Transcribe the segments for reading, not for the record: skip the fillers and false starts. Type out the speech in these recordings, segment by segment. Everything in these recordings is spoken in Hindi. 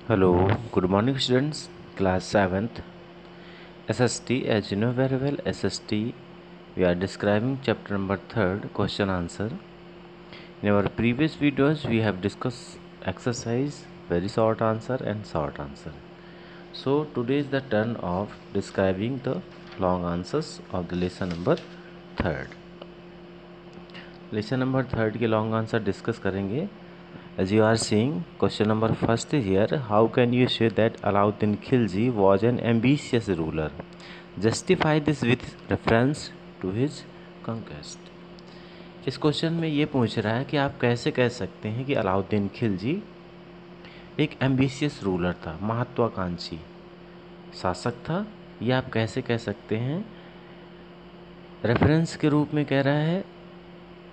Hello, good morning students, class 7th, SST. As you know very well, SST, we are describing chapter number 3rd, question answer. In our previous videos, we have discussed exercise, very short answer and short answer. So today is the turn of describing the long answers of the lesson number 3rd. Lesson number 3rd के long answer discuss करेंगे. As you are seeing, question number first is here. How can you say that Alauddin Khilji was an ambitious ruler? Justify this with reference to his conquest. इस क्वेश्चन में ये पूछ रहा है कि आप कैसे कह सकते हैं कि अलाउद्दीन खिलजी एक एम्बिशियस रूलर था, महत्वाकांक्षी शासक था. ये आप कैसे कह सकते हैं? रेफरेंस के रूप में कह रहा है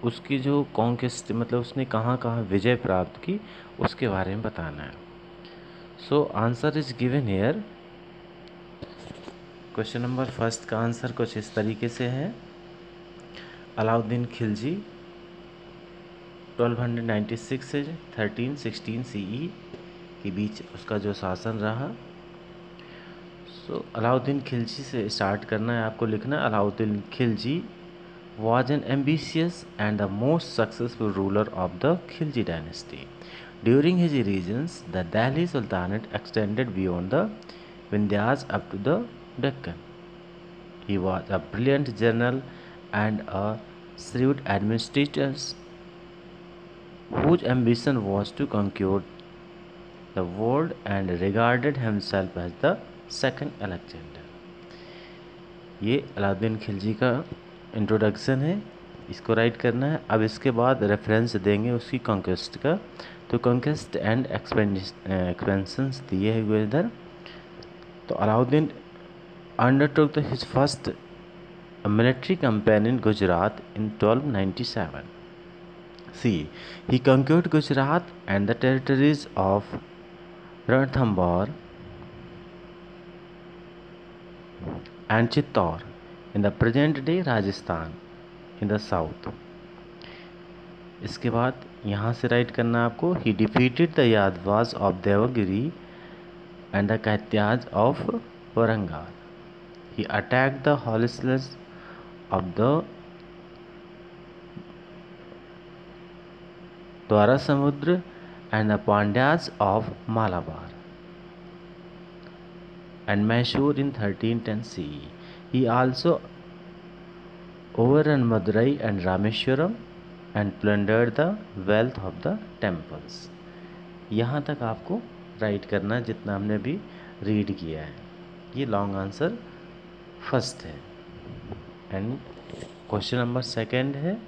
उसकी जो कॉन्केस्ट, मतलब उसने कहाँ कहाँ विजय प्राप्त की, उसके बारे में बताना है. So answer is given here. Question number first का आंसर कुछ इस तरीके से है. अलाउद्दीन खिलजी 1296 से 1316 CE के बीच उसका जो शासन रहा. अलाउद्दीन खिलजी से स्टार्ट करना है आपको. लिखना है Alauddin Khilji was an ambitious and the most successful ruler of the Khilji dynasty. During his reigns, the Delhi Sultanate extended beyond the Vindhyas up to the Deccan. He was a brilliant general and a shrewd administrator whose ambition was to conquer the world and regarded himself as the second Alexander. ये अलाउद्दीन खिलजी का इंट्रोडक्शन है, इसको राइट करना है. अब इसके बाद रेफरेंस देंगे उसकी कॉन्क्वेस्ट का. तो कॉन्क्वेस्ट एंड एक्सपेंशंस दिए हुए इधर. तो Alauddin undertook his first military campaign in Gujarat in 1297. See he conquered Gujarat and the territories of Ranthambore and Chittor in the present day Rajasthan in the south. इसके बाद यहाँ से राइट करना आपको. He defeated the Yadavas of Devagiri and the Kakatiyas of Warangal. He attacked the Hoysalas of the Dwarasamudra and the Pandyas of Malabar and Mysore in 1310 CE. He also overran Madurai and Rameshwaram and plundered the wealth of the temples. यहाँ तक आपको राइट करना है जितना हमने अभी रीड किया है. ये लॉन्ग आंसर फर्स्ट है. एंड क्वेश्चन नंबर सेकंड है.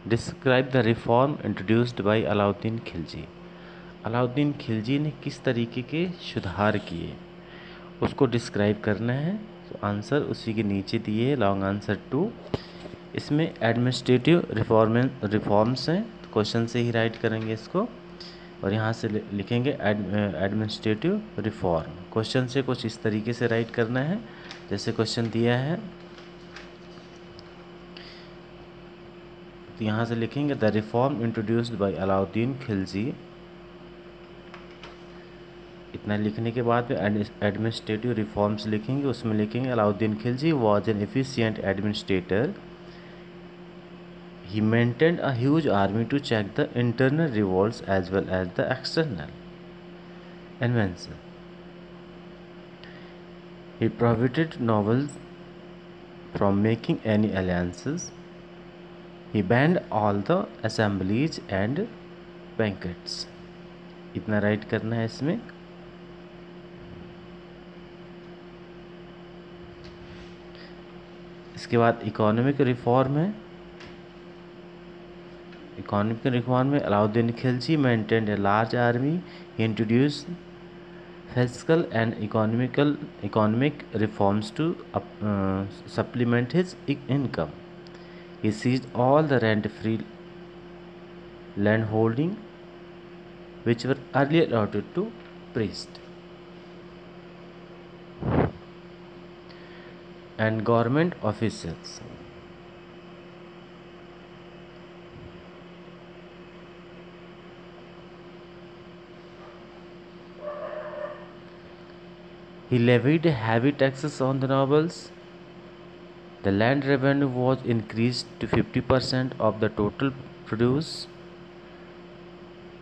Describe the reform introduced by Alauddin Khilji. Alauddin Khilji ने किस तरीके के सुधार किए उसको डिस्क्राइब करना है. तो आंसर उसी के नीचे दिए, लॉन्ग आंसर 2. इसमें एडमिनिस्ट्रेटिव रिफॉर्म्स हैं, तो क्वेश्चन से ही राइट करेंगे इसको. और यहाँ से लिखेंगे एडमिनिस्ट्रेटिव रिफॉर्म. क्वेश्चन से कुछ इस तरीके से राइट करना है जैसे क्वेश्चन दिया है. तो यहाँ से लिखेंगे the reform introduced by Alauddin Khilji. इतना लिखने के बाद में एडमिनिस्ट्रेटिव रिफॉर्म्स लिखेंगे. उसमें लिखेंगे Alauddin Khilji was an efficient administrator. He maintained a huge army to check the internal revolts as well as the external invention. He prohibited nobles from making any alliances. He banned all the assemblies and banquets. इतना राइट करना है इसमें. इसके बाद इकोनॉमिक रिफॉर्म है. इकोनॉमिक रिफॉर्म में Alauddin Khilji maintained a large army. He introduced fiscal and economic reforms to supplement his income. He seized all the rent-free land holding which were earlier allotted to priests and government officials. He levied heavy taxes on the nobles. The land revenue was increased to 50% of the total produce.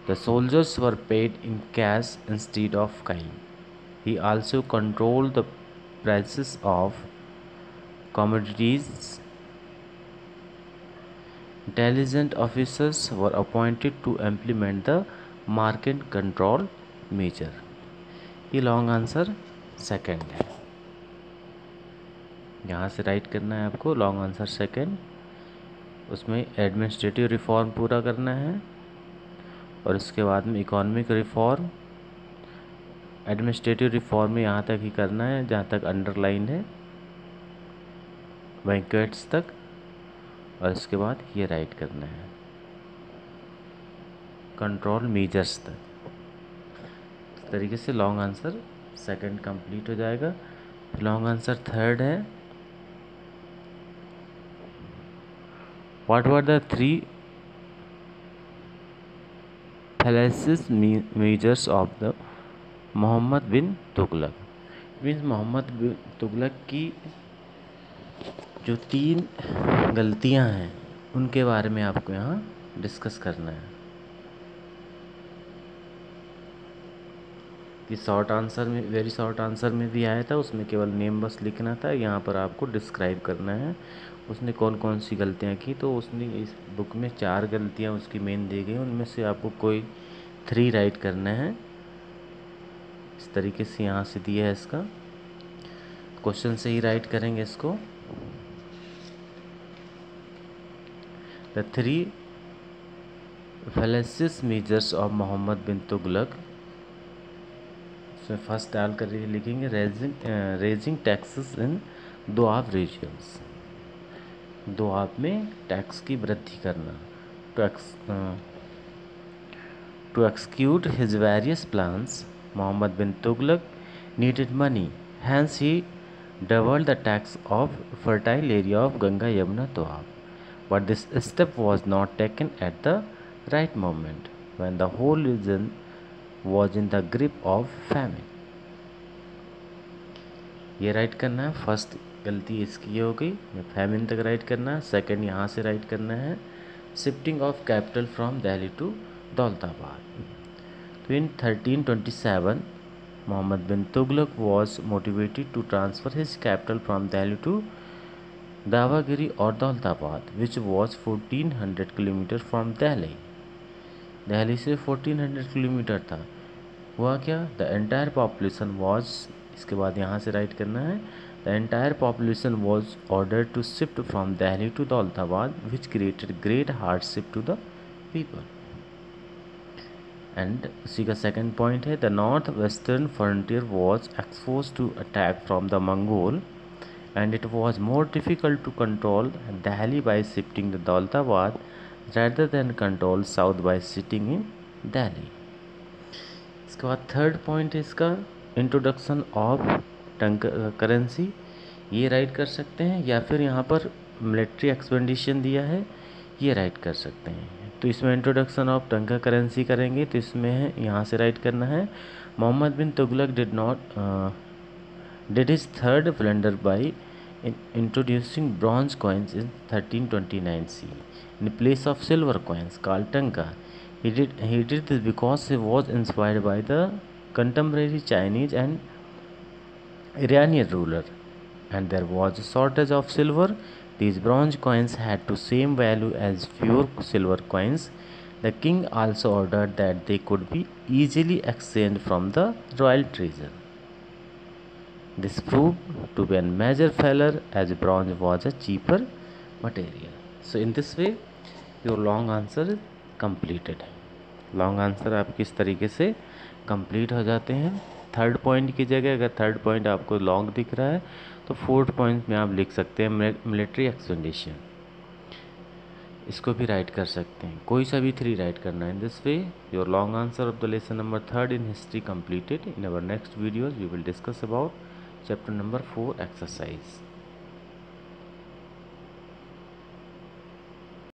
The soldiers were paid in cash instead of coin. He also controlled the prices of commodities. Intelligent officers were appointed to implement the market control measure. ये लॉन्ग आंसर सेकंड है, यहाँ से राइट करना है आपको लॉन्ग आंसर सेकंड। उसमें एडमिनिस्ट्रेटिव रिफॉर्म पूरा करना है और इसके बाद में इकोनॉमिक रिफॉर्म। एडमिनिस्ट्रेटिव रिफॉर्म में यहाँ तक ही करना है जहाँ तक अंडरलाइन है, बैंक्वेट्स तक, और इसके बाद ये राइट करना है कंट्रोल मेजर्स तक। इस तरीके से लॉन्ग आंसर सेकंड कंप्लीट हो जाएगा। लॉन्ग आंसर थर्ड है, what were the 3 fallacious measures of the Muhammad bin Tughlaq. Means Muhammad bin Tughlaq की जो 3 गलतियां हैं उनके बारे में आपको यहाँ डिस्कस करना है। ये शॉर्ट आंसर में, वेरी शॉर्ट आंसर में भी आया था, उसमें केवल नेम बस लिखना था। यहाँ पर आपको डिस्क्राइब करना है उसने कौन कौन सी गलतियाँ की। तो उसने इस बुक में 4 गलतियाँ उसकी मेन दी गई, उनमें से आपको कोई 3 राइट करना है। इस तरीके से यहाँ से दिया है, इसका क्वेश्चन से ही राइट करेंगे इसको। The 3 fallacious measures of Muhammad bin Tughlaq. इसमें फर्स्ट डाल कर लिखेंगे raising taxes in Doab regions. Doab में टैक्स की वृद्धि करना। To execute his various plans Muhammad bin Tughlaq needed money, hence he doubled the tax of fertile area of Ganga Yamuna Doab. But this step was not taken at the right moment when the whole region was in the grip of famine. ये राइट करना है। फर्स्ट गलती इसकी हो गई, फैमिन तक राइट करना है। सेकंड यहाँ से राइट करना है shifting of capital from Delhi to Daulatabad. तो इन 1327 Muhammad bin Tughlaq was motivated to transfer his capital from Delhi to Davagiri or Daulatabad, which was 1400 km from Delhi. Delhi से 1400 किलोमीटर था। हुआ क्या? द एंटायर पॉपुलेशन वॉज, इसके बाद यहाँ से राइट करना है, the entire population was order to shift from Delhi to Daulatabad which created great hardship to the people. And उसी का सेकंड पॉइंट है, the north western frontier was expose to attack from the Mongol and it was more difficult to control Delhi by shifting the Daulatabad rather than control south by sitting in Delhi। इसके बाद थर्ड पॉइंट है इसका इंट्रोडक्शन ऑफ करेंसी। ये राइट कर सकते हैं या फिर यहाँ पर मिलिट्री एक्सपेंडिशन दिया है, ये राइट कर सकते हैं। तो इसमें इंट्रोडक्शन ऑफ टंका करेंसी करेंगे तो इसमें है, यहाँ से राइट करना है, Mohammad bin Tughlaq did his third blunder by introducing bronze coins in 1329 CE in place of silver coins called tanka। He did this because he was inspired by the contemporary Chinese and Iranian ruler, and there was a shortage of silver. These bronze coins had the same value as pure silver coins. The king also ordered that they could be easily exchanged from the royal treasury. This proved to be a major failure as bronze was a cheaper material. So in this way your long answer is completed। Long answer आपके इस तरीके से कंप्लीट हो जाते हैं। थर्ड पॉइंट की जगह अगर थर्ड पॉइंट आपको लॉन्ग दिख रहा है तो फोर्थ पॉइंट में आप लिख सकते हैं मिलिट्री एक्सपेंडिशन, इसको भी राइट कर सकते हैं। कोई सा भी 3 राइट करना है। In this way your long answer of the lesson number 3 in history completed. In our next videos we will discuss about chapter number 4 exercise.